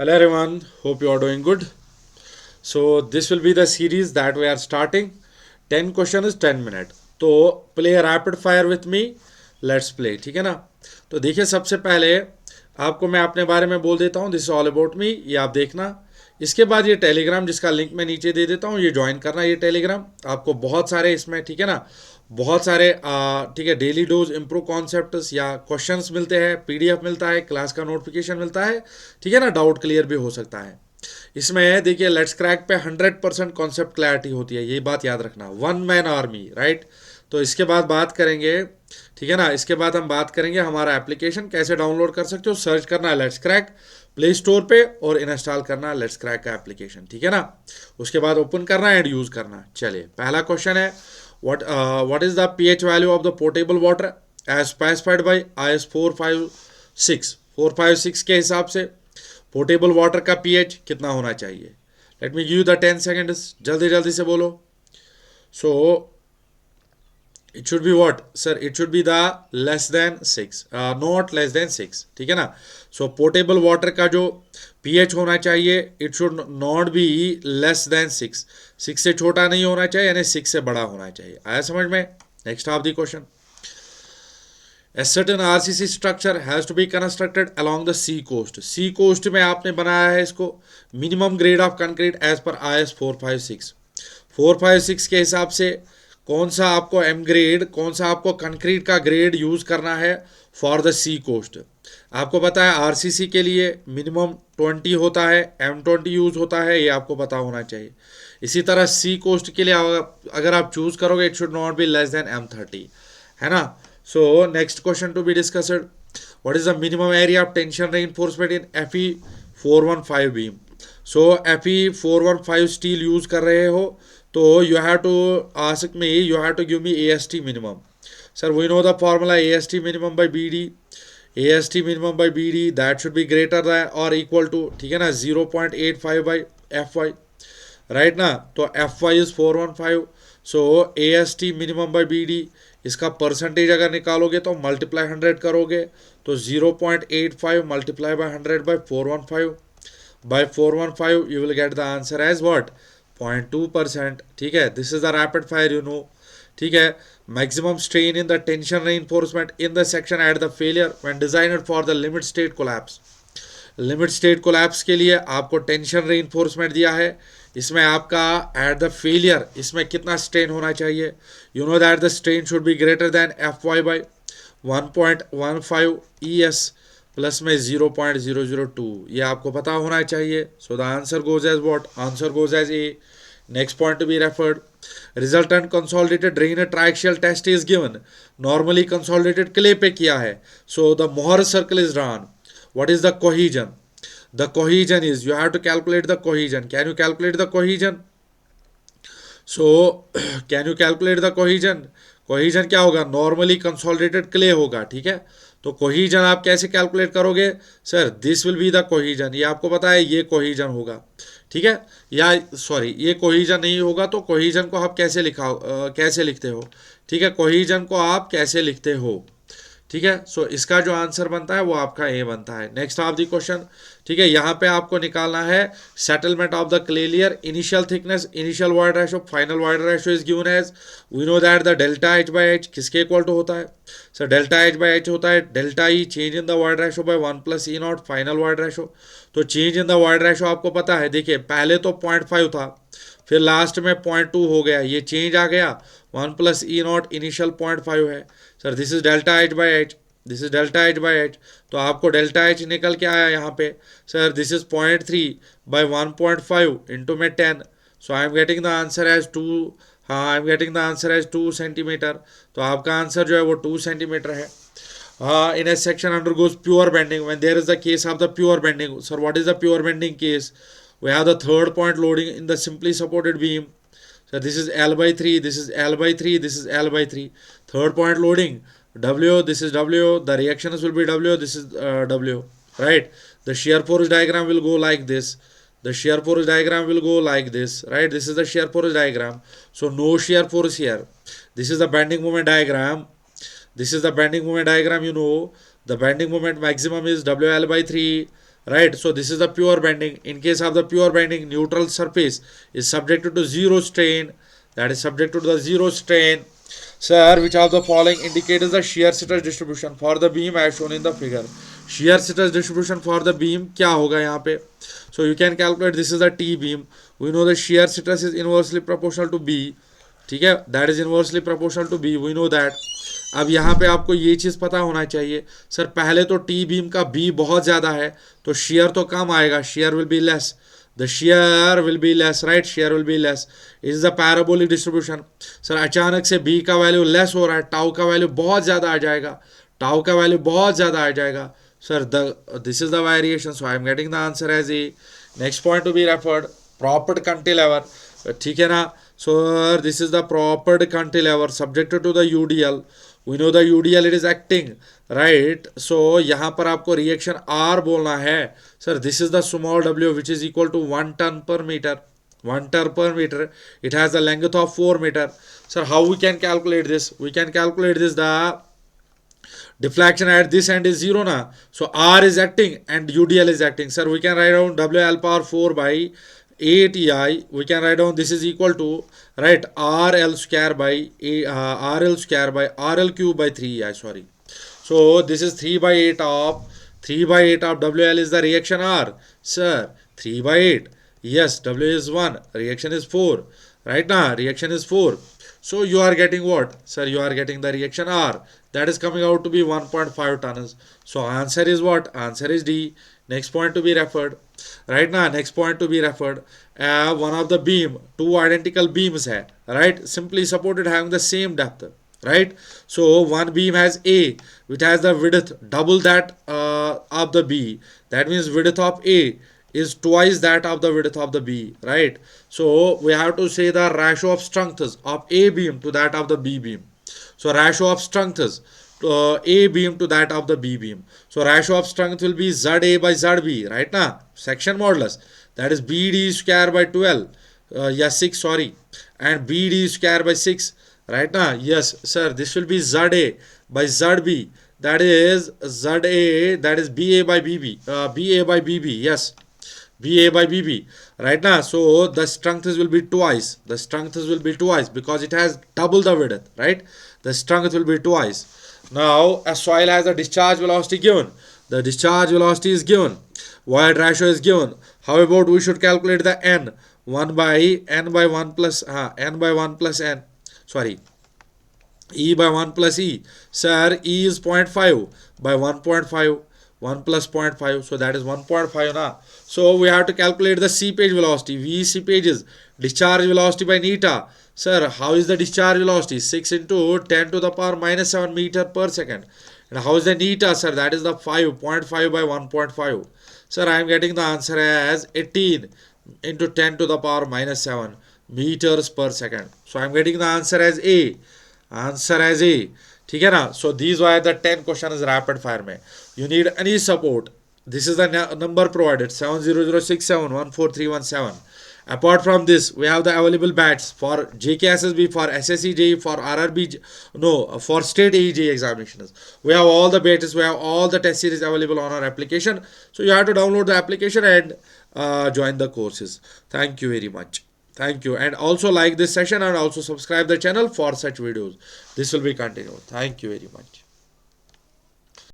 Hello everyone, hope you are doing good. So this will be the series that we are starting. 10 question is 10 minute. तो play rapid fire with me. Let's play. ठीक है ना? तो देखिए सबसे पहले आपको मैं अपने बारे में बोल देता हूँ. This is all about me. ये आप देखना. इसके बाद ये टेलीग्राम जिसका लिंक मैं नीचे दे देता हूँ, ये ज्वाइन करना. ये टेलीग्राम आपको बहुत सारे इसमें, ठीक है ना, बहुत सारे ठीक है, डेली डोज इम्प्रूव कॉन्सेप्ट्स या क्वेश्चंस मिलते हैं, पीडीएफ मिलता है, क्लास का नोटिफिकेशन मिलता है, ठीक है ना, डाउट क्लियर भी हो सकता है. इसमें देखिए लेट्स क्रैक पे 100% कॉन्सेप्ट क्लैरिटी होती है, ये बात याद रखना. One man army, right. तो इसके बाद बात करेंगे, ठीक है ना, इसके बाद हम बात करेंगे हमारा एप्लीकेशन कैसे डाउनलोड कर सकते हो. सर्च करना है लेट्स क्रैक प्ले स्टोर पे और इंस्टॉल करना है लेट्स क्रैक का एप्लीकेशन, ठीक है ना. उसके बाद ओपन करना है एंड यूज करना. चलिए पहला क्वेश्चन है, what is the pH value of the potable water as specified by IS 456. 456 के हिसाब से पोर्टेबल वाटर का pH कितना होना चाहिए. Let me give the 10 seconds, जल्दी जल्दी से बोलो. So it should be what sir, it should be the less than 6, not less than 6, ठीक है ना. सो पोर्टेबल वाटर का जो pH होना चाहिए, it should not be less then 6. 6 से छोटा नहीं होना चाहिए, यानी 6 से बड़ा होना चाहिए. आया समझ में. Next of the question, A certain RCC structure has to be constructed along the sea coast. Sea coast में आपने बनाया है इसको. Minimum grade of concrete as per IS 456. 456 के हिसाब से कौन सा आपको एम ग्रेड, कौन सा आपको कंक्रीट का ग्रेड यूज करना है फॉर द सी कोस्ट. आपको पता है आरसीसी के लिए मिनिमम 20 होता है, M20 यूज होता है, ये आपको पता होना चाहिए. इसी तरह सी कोस्ट के लिए अगर आप चूज करोगे, it should not be less than M30, है ना. So next question to be discussed, what is the minimum area of tension reinforcement in FE 415 beam. So FE 415 steel use कर रहे हो, तो you have to ask me, you have to give me AST minimum. Sir, we know the formula AST minimum by BD. AST minimum by BD that should be greater than or equal to, ठीक है ना, 0.85 by FY, right ना. तो FY is 415. So AST minimum by BD, इसका percentage अगर निकालोगे तो multiply 100 करोगे, तो 0.85 multiply by 100 bye 415 by 415 you will get the answer as what, 0.2%. ठीक है. This is the rapid fire, you know. ठीक है. Maximum strain in the tension reinforcement in the section at the failure when designed for the limit state collapse. Limit state collapse के लिए आपको tension रेइंफोर्समेंट दिया है. इसमें आपका एट द फेलियर इसमें कितना स्ट्रेन होना चाहिए. You know that the strain should be greater than FY by 1.15 ES plus में 0.002, ये आपको पता होना चाहिए. So the answer goes as what, answer goes as A. Next point to be referred, resultant consolidated drained triaxial test is given. Normally consolidated clay पे किया है. So the Mohr circle is drawn. What is the cohesion. The cohesion is, you have to calculate the cohesion. Can you calculate the cohesion. So can you calculate the cohesion. Cohesion क्या होगा, normally consolidated clay होगा, ठीक है. तो कोहीजन आप कैसे calculate करोगे. Sir this will be the cohesion, ये आपको पता है ये कोहीजन होगा, ठीक है. या सॉरी, ये कोहीजन नहीं होगा, तो कोहीजन को आप कैसे कैसे लिखते हो, ठीक है. कोहीजन को आप कैसे लिखते हो, ठीक है. सो इसका जो आंसर बनता है वो आपका ए बनता है. नेक्स्ट ऑफ द क्वेश्चन, ठीक है, यहाँ पे आपको निकालना है settlement of the clay layer. Initial thickness, initial void ratio, final void ratio is given as, we know that the delta H by H किसके इक्वल टू होता है. Sir delta H by H होता है delta E change in the void ratio by 1 plus E not final void ratio. तो change in the void ratio आपको पता है, देखिए पहले तो 0.5 था, फिर लास्ट में 0.2 हो गया, ये चेंज आ गया. 1 प्लस E नॉट इनिशियल 0.5 है. Sir this is delta H by H, this is delta H by H. तो आपको डेल्टा H निकल के आया यहाँ पे. Sir this is 0.3 by 1.5 into में 10. So I am getting the answer as 2. हाँ, I am getting the answer as 2 centimetre. तो आपका आंसर जो है वो 2 सेंटीमीटर है. In a section undergoes pure bending, when there is the case of the pure bending. Sir, what is the pure bending case. We have the third point loading in the simply supported beam. So this is L by 3, this is L by 3, this is L by 3. Third point loading, W, this is W, the reactions will be W, this is W, right. The shear force diagram will go like this. The shear force diagram will go like this, right. This is the shear force diagram. So no shear force here. This is the bending moment diagram. This is the bending moment diagram, you know. The bending moment maximum is WL by 3, right? So this is the pure bending. In case of the pure bending, neutral surface is subjected to zero strain, that is subjected to the zero strain. Sir, which of the following indicates the shear stress distribution for the beam as shown in the figure? Shear stress distribution for the beam क्या होगा यहाँ पे? So you can calculate, this is the T beam. We know the shear stress is inversely proportional to B. ठीक है, that is inversely proportional to B. We know that. अब यहाँ पे आपको ये चीज़ पता होना चाहिए सर, पहले तो टी बीम का बी बहुत ज़्यादा है तो शेयर तो कम आएगा, share will be less, the share will be less, right, share will be less, is the parabolic distribution. Sir अचानक से बी का वैल्यू लेस हो रहा है, टाउ का वैल्यू बहुत ज़्यादा आ जाएगा, टाउ का वैल्यू बहुत ज़्यादा आ जाएगा. Sir this is the variation, so I am getting the answer as A. Next point to be referred, propped cantilever. ठीक है ना. So this is the propped cantilever subjected to the UDL. We know the UDL it is acting, right? So यहाँ पर आपको reaction R बोलना है. Sir this is the small w which is equal to 1 ton per meter. 1 ton per meter. It has the length of 4 meter. Sir, how we can calculate this? We can calculate this, the deflection at this end is 0 na. So R is acting and UDL is acting. Sir, we can write down WL power 4 by 8EI. We can write down this is equal to, right, RL square by RL square by RL cube by 3EI. Sorry. So this is 3 by 8 of 3 by 8 of WL is the reaction R. Sir, 3 by 8. Yes, W is 1. Reaction is 4. Right now, reaction is 4. So you are getting what? Sir, you are getting the reaction R. That is coming out to be 1.5 tons. So answer is what? Answer is D. Next point to be referred. Right now, next point to be referred. One of the beam, two identical beams hai, right? Simply supported having the same depth, right? So one beam has A, which has the width double that of the B. That means width of A is twice that of the width of the B, right? So we have to say the ratio of strengths of A beam to that of the B beam. So ratio of strengths A beam to that of the B beam. So ratio of strength will be ZA by ZB, right now? Section modulus, that is BD square by 12, 6, sorry, and BD square by 6, right now? Yes, sir, this will be ZA by ZB, that is ZA, that is BA by BB, BA by BB, yes, BA by BB, right now. So the strength will be twice, the strength will be twice because it has double the width, right? The strength will be twice. Now a soil has a discharge velocity given, the discharge velocity is given, void ratio is given. How about we should calculate the n, 1 by n by 1 plus n by 1 plus n, sorry, E by 1 plus E. Sir, E is 0.5 by 1.5, 1 plus 0.5, so that is 1.5 na. So we have to calculate the seepage velocity. V seepage is discharge velocity by neta. Sir, how is the discharge velocity? 6 into 10 to the power minus 7 meter per second. And how is the neta, sir? That is the 5.5 by 1.5. Sir, I am getting the answer as 18 into 10 to the power minus 7 meters per second. So I am getting the answer as A. Answer as A. ठीक है ना. So these were the 10 questions rapid fire में. You need any support, this is the number provided, 70067143117. Apart from this, we have the available batch for JKSSB, for SSC JE, for RRB, no, for state AEJ examinations. We have all the batches, we have all the test series available on our application. So you have to download the application and join the courses. Thank you very much. Thank you. And also like this session and also subscribe the channel for such videos. This will be continued. Thank you very much.